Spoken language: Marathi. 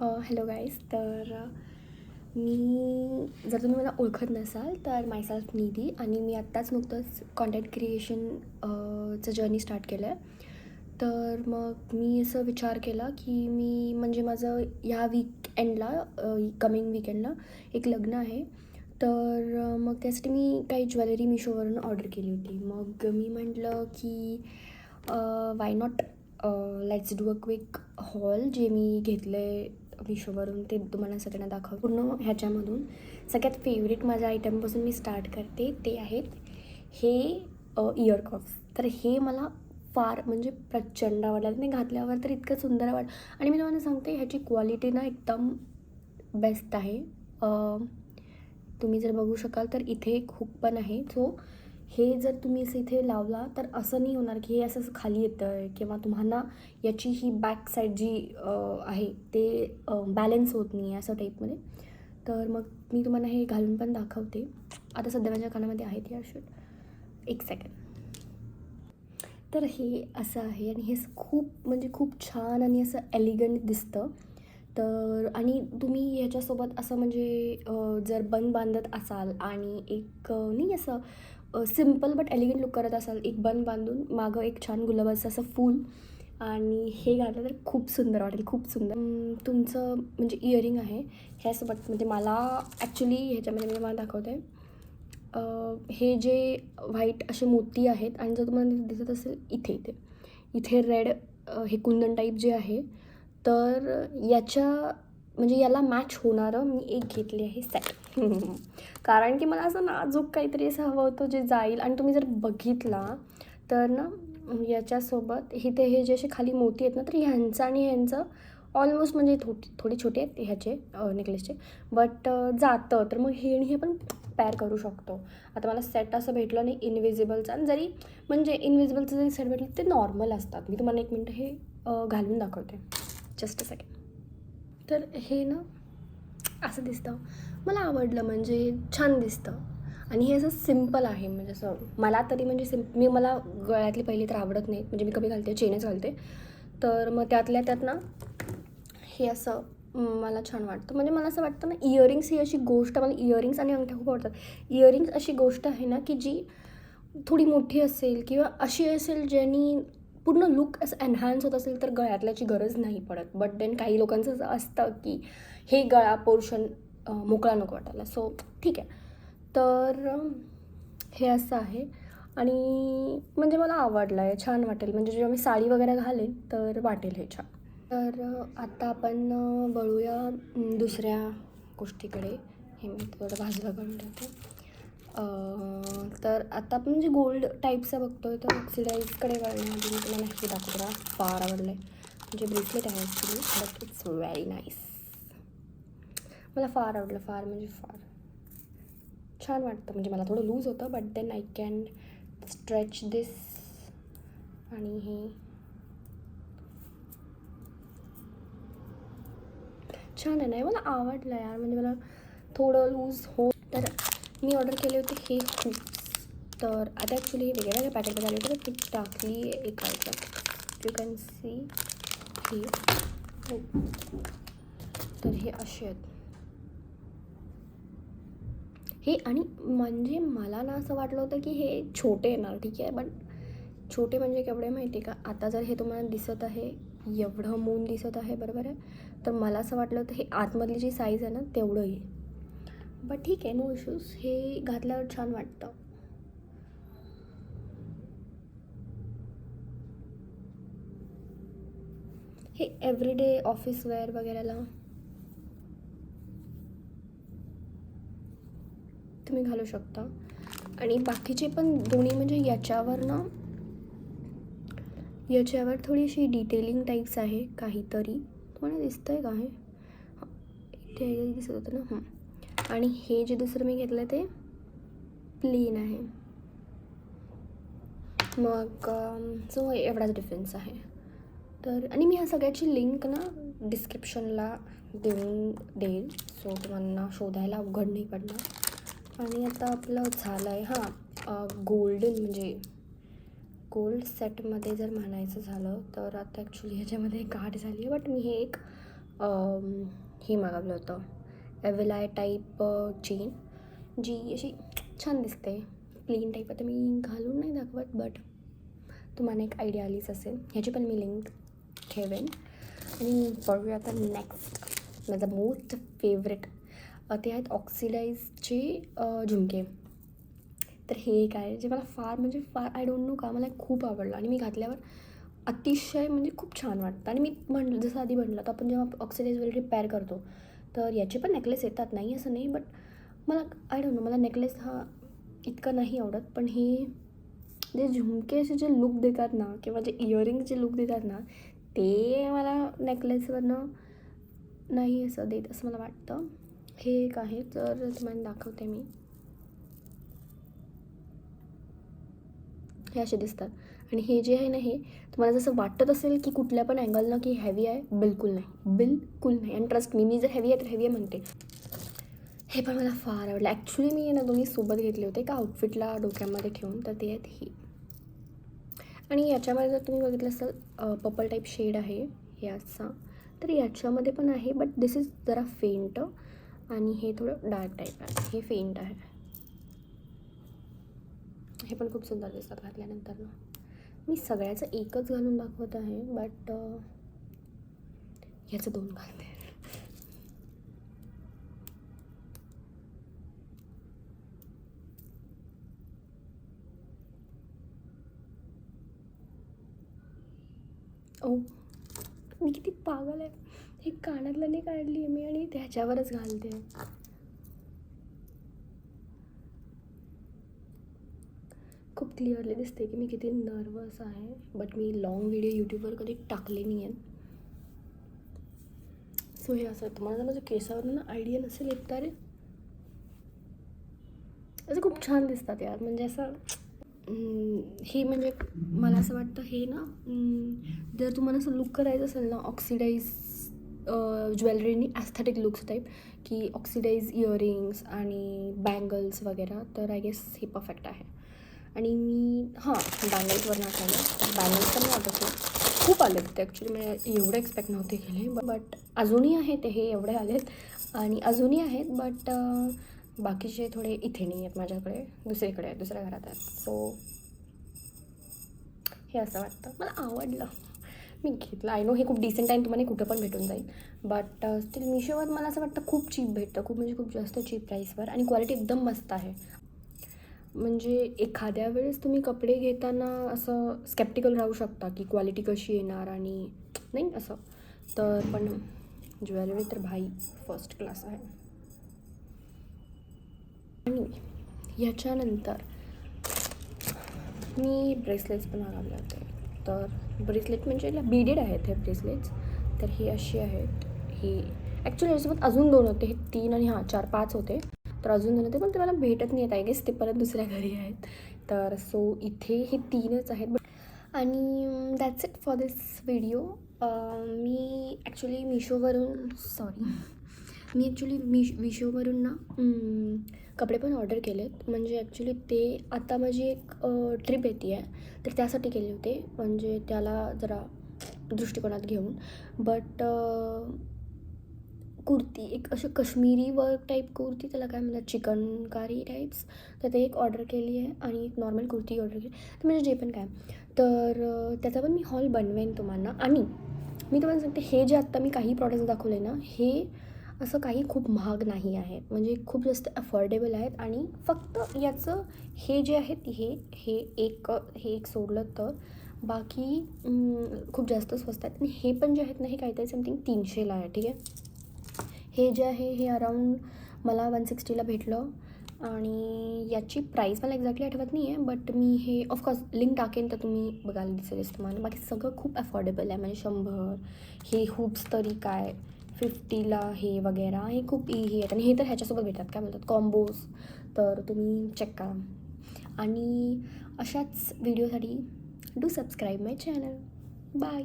Hello guys. मी जर तुम्ही मला ओळखत नसाल तर मायसेल्फ निधी आणि मी आत्ताच नुकतंच कॉन्टेंट क्रिएशन चं जर्नी स्टार्ट केलं आहे. तर मग मी असं विचार केला की मी म्हणजे माझं ह्या वीकेंडला कमिंग वीकेंडला एक लग्न आहे. तर मग त्यासाठी मी काही ज्वेलरी मिशोवरून ऑर्डर केली होती. मग मी म्हटलं की why not let's do a quick hall जे मी घेतलं आहे मिशोवरून ते तुम्हाला सगळ्यांना दाखव. पूर्ण ह्याच्यामधून सगळ्यात फेवरेट माझ्या आयटमपासून मी स्टार्ट करते. ते आहेत हे इयर कफ्स. तर हे मला फार म्हणजे प्रचंड आवडलं. मी घातल्यावर तर इतकं सुंदर आणि मी तुम्हाला सांगते ह्याची क्वालिटी ना एकदम बेस्ट आहे. तुम्ही जर बघू शकाल तर इथे एक हुक पण आहे. सो हे जर तुम्ही असं इथे लावला तर असं नाही होणार की हे असं खाली येतं आहे किंवा तुम्हाला याची ही बॅक साईड जी आहे ते बॅलन्स होत नाही आहे असं टाईपमध्ये. तर मग मी तुम्हाला हे घालून पण दाखवते. आता सध्या माझ्या कानामध्ये आहेत या शूट. एक सेकंड. तर हे असं आहे आणि हे खूप म्हणजे खूप छान आणि असं एलिगंट दिसतं. तर आणि तुम्ही ह्याच्यासोबत असं म्हणजे जर बन बांधत असाल आणि एक नाही असं सिम्पल बट एलिगंट लुक करत असाल, एक बन बांधून मागं एक छान गुलाबाचं असं फूल आणि हे घातलं तर खूप सुंदर वाटेल, खूप सुंदर. तुमचं म्हणजे इयरिंग आहे ह्यासोबत म्हणजे मला ॲक्च्युली ह्याच्यामध्ये मी तुम्हाला दाखवते. हे जे व्हाईट असे मोती आहेत आणि जर तुम्हाला दिसत असेल इथे इथे इथे रेड हे कुंदन टाईप जे आहे. तर याच्या म्हणजे याला मॅच होणारं मी एक घेतली आहे सेट. कारण की मला असं नाजूक काहीतरी असं हवं होतं जे जाईल. आणि तुम्ही जर बघितला तर ना याच्यासोबत इथे हे जे असे खाली मोती आहेत ना तर ह्यांचं आणि ह्यांचं ऑलमोस्ट म्हणजे थोडी छोटी आहेत ह्याचे नेकलेसचे. बट जातं तर मग हे आणि हे पण पॅर करू शकतो. आता मला सेट असं भेटलं नाही इनविजिबलचं. आणि जरी म्हणजे इनविजिबलचं जरी सेट भेटलं ते नॉर्मल असतात. मी तुम्हाला एक मिनटं हे घालून दाखवते. Just a second. तर हे ना असं दिसतं. मला आवडलं म्हणजे छान दिसतं. आणि हे असं सिम्पल आहे म्हणजे असं मला तरी म्हणजे मला गळ्यातली पहिली तर आवडत नाही. म्हणजे मी कमी घालते चेनच घालते. तर मग त्यातल्या त्यात ना हे असं मला छान वाटतं. म्हणजे मला असं वाटतं ना इयरिंग्स ही अशी गोष्ट मला इयरिंग्स आणि अंगठ्या खूप आवडतात. इयरिंग्स अशी गोष्ट आहे ना की जी थोडी मोठी असेल किंवा अशी असेल ज्यांनी पूर्ण लुक असं एन्हान्स होत असेल तर गळ्यातल्याची गरज नाही पडत. बट देन काही लोकांचं असं असतं की हे गळा पोर्शन मोकळा नको वाटायला. सो ठीक आहे. तर हे असं आहे आणि म्हणजे मला आवडलं आहे. छान वाटेल म्हणजे जेव्हा मी साडी वगैरे घालेन तर वाटेल हे छान. तर आता आपण वळूया दुसऱ्या गोष्टीकडे. हे मी थोडं बाजूला काढून ठेवते. तर आता आपण म्हणजे गोल्ड टाईपचं बघतो आहे तर ऑक्सिडाईजकडे वळण्याआधी मी तुम्हाला हे दाखवते. मला फार आवडलं आहे. म्हणजे ब्रेसलेट आहे actually but it's very nice. मला फार आवडलं. फार म्हणजे फार छान वाटतं. म्हणजे मला थोडं लूज होतं but then I can stretch this. आणि हे छान आहे. नाही मला आवडलं यार. म्हणजे मला थोडं लूज हो. तर मी ऑर्डर केले होते हे हुक्स. तर आता ॲक्च्युली हे वेगळ्या वेगळ्या पॅकेटमध्ये आले होते. तर मी टाकली एक आयटम. यू कॅन सी हे हो. तर हे असे आहेत हे. आणि म्हणजे मला ना असं वाटलं होतं की हे छोटे येणार ठीक आहे. बट छोटे म्हणजे केवढे माहिती आहे का. आता जर हे तुम्हाला दिसत आहे एवढं मऊन दिसत आहे बरोबर आहे. तर मला असं वाटलं होतं हे आतमधली जी साईज आहे ना तेवढं आहे. बट ठीक आहे नो इश्यूज. हे घातल्यावर छान वाटतं. हे एव्हरीडे ऑफिस वेअर वगैरेला तुम्ही घालू शकता. आणि बाकीचे पण दोन्ही म्हणजे याच्यावर थोडीशी डिटेलिंग टाईप्स आहे काहीतरी. तुम्हाला दिसतं आहे का हे. हां इथे दिसत होतं ना. आणि हे जे दुसरं मी घेतलं ते प्लेन आहे. मग सो एवढाच डिफरन्स आहे. तर आणि मी ह्या सगळ्याची लिंक ना डिस्क्रिप्शनला देईन. सो तुम्हाला शोधायला अवघड नाही पडणार. आणि आता आपलं झालं आहे गोल्डन म्हणजे गोल्ड सेटमध्ये जर म्हणायचं झालं तर आता ॲक्च्युली ह्याच्यामध्ये गाठ झाली आहे. बट मी हे एक हे मागवलं होतं एव्हलाय टाईप चेन, जी अशी छान दिसते. प्लेन टाईप आता मी घालून नाही दाखवत, बट तुम्हाला एक आयडिया आलीच असेल. ह्याची पण मी लिंक ठेवेन. आणि बघूया आता नेक्स्ट माझा मोस्ट फेवरेट ते आहेत ऑक्सिडाईजचे झुमके. तर हे काय जे मला फार आय डोंट नो का मला खूप आवडलं आणि मी घातल्यावर अतिशय म्हणजे खूप छान वाटतं. आणि मी म्हणलं जसं आधी म्हणलं तर आपण जेव्हा ऑक्सिडाईज वगैरे रिपेअर करतो तर याचे पण नेकलेस येतात, नाही असं नाही, बट मला आय डोंट नो मला नेकलेस हा इतका नाही आवडत. पण हे जे झुमके असे जे लुक देतात ना किंवा जे इयरिंग्स जे लुक देतात ना ते मला नेकलेसवरनं नाही असं देत असं मला वाटतं. हे एक आहे तर तुम्हाला दाखवते मी. हे असे दिसतात आणि हे जे आहे ना हे तुम्हाला जसं वाटत असेल की कुठल्या पण अँगलनं की हेवी आहे, बिलकुल नाही, बिलकुल नाही. आणि ट्रस्ट मी जर हेवी आहे तर हेवी आहे म्हणते. हे पण मला फार आवडलं. ॲक्च्युली मी ना दोन्ही सोबत घेतले होते एका आउटफिटला डोक्यामध्ये ठेवून, तर ते आहेत हे. आणि याच्यामध्ये जर तुम्ही बघितलं असेल पर्पल टाईप शेड आहे याचा, तर याच्यामध्ये पण आहे, बट दिस इज जरा फेंट आणि हे थोडं डार्क टाईप आहे. हे फेंट आहे. हे पण खूप सुंदर दिसतात घातल्यानंतर ना. मी सगळ्याचं एकच घालून दाखवत आहे, बट ह्याचं 2 घालते. ओ मी किती पागल आहे. हे कानातलं नाही काढली आहे मी आणि त्याच्यावरच घालते. खूप क्लिअरली दिसते की मी किती नर्वस आहे, बट मी लॉंग व्हिडिओ यूट्यूबवर कधी टाकले नाही आहेत. सो हे असं तुम्हाला जर माझ्या केसावरून आयडिया नसेल येत तर असं खूप छान दिसतात यार. म्हणजे असं हे म्हणजे मला असं वाटतं हे ना जर तुम्हाला असं लुक करायचं असेल ना ऑक्सिडाईज ज्वेलरीनी ॲस्थेटिक लुक्स टाईप की ऑक्सिडाईज इयरिंग्स आणि बँगल्स वगैरे, तर आय गेस हे परफेक्ट आहे. आणि मी बँगल्सवरनं आठवलं, बँगल्स पण नाही वाटत खूप आले ते ॲक्च्युली. मी एवढं एक्सपेक्ट नव्हते केले, बट अजूनही आहेत हे एवढे आलेत आणि अजूनही आहेत, बट बाकीचे थोडे इथे नाही आहेत माझ्याकडे, दुसरीकडे आहेत, दुसऱ्या घरात आहेत. सो हे असं वाटतं मला आवडलं, मी घेतलं. आय नो हे खूप डिसेंट आहे, तुम्हाला कुठं पण भेटून जाईल, बट स्टील मिशोवर मला असं वाटतं खूप चीप भेटतं, खूप म्हणजे खूप जास्त चीप प्राईसवर आणि क्वालिटी एकदम मस्त आहे. म्हणजे एखाद्या वेळेस तुम्ही कपडे घेताना असं स्केप्टिकल राहू शकता की क्वालिटी कशी येणार आणि नाही असं, तर पण ज्वेलरी तर भाई फर्स्ट क्लास आहे. आणि याच्यानंतर मी ब्रेसलेट्स पण मागवले होते. तर ब्रेसलेट म्हणजे बीडेड आहेत हे ब्रेसलेट्स. तर हे असे आहेत. हे ॲक्च्युली याच्यासोबत अजून 2 होते, हे 3 आणि 4 5 होते. तर अजून 2 होते पण ते मला भेटत नाही आहेत, आय गेस ते परत दुसऱ्या घरी आहेत. तर सो इथे हे 3च आहेत. आणि that's it for this video. Me actually मिशोवरून ना कपडे पण ऑर्डर केलेत. म्हणजे ॲक्च्युली ते आता माझी एक ट्रिप येते आहे, तर त्यासाठी केले होते, म्हणजे त्याला जरा दृष्टिकोनात घेऊन. बट कुर्ती एक अशी कश्मीरी वर्क टाईप कुर्ती, त्याला काय म्हणतात चिकनकारी टाईप्स, तर ते एक ऑर्डर केली आहे आणि एक नॉर्मल कुर्ती ऑर्डर केली. तर म्हणजे जे पण काय, तर त्याचा पण मी हॉल बनवेन तुम्हाला. आणि मी तुम्हाला सांगते हे जे आत्ता मी काही प्रॉडक्ट्स दाखवले ना, हे असं काही खूप महाग नाही आहेत, म्हणजे खूप जास्त अफोर्डेबल आहेत. आणि फक्त याचं हे जे आहेत हे एक सोडलं तर बाकी खूप जास्त स्वस्त आहेत. आणि हे पण जे आहेत ना हे काहीतरी समथिंग 300ला आहे, ठीक आहे. हे जे आहे हे अराऊंड मला 160ला भेटलं. आणि याची प्राईस मला एक्झॅक्टली आठवत नाही आहे, बट मी हे ऑफकोर्स लिंक टाकेन तर तुम्ही बघायला दिसेलच तुम्हाला. बाकी सगळं खूप अफोर्डेबल आहे, म्हणजे 100 हे हुप्स तरी काय 50ला हे वगैरे हे खूप हे आहेत. आणि हे तर ह्याच्यासोबत भेटतात, काय बोलतात कॉम्बोज, तर तुम्ही चेक करा. आणि अशाच व्हिडिओसाठी do subscribe my channel. Bye.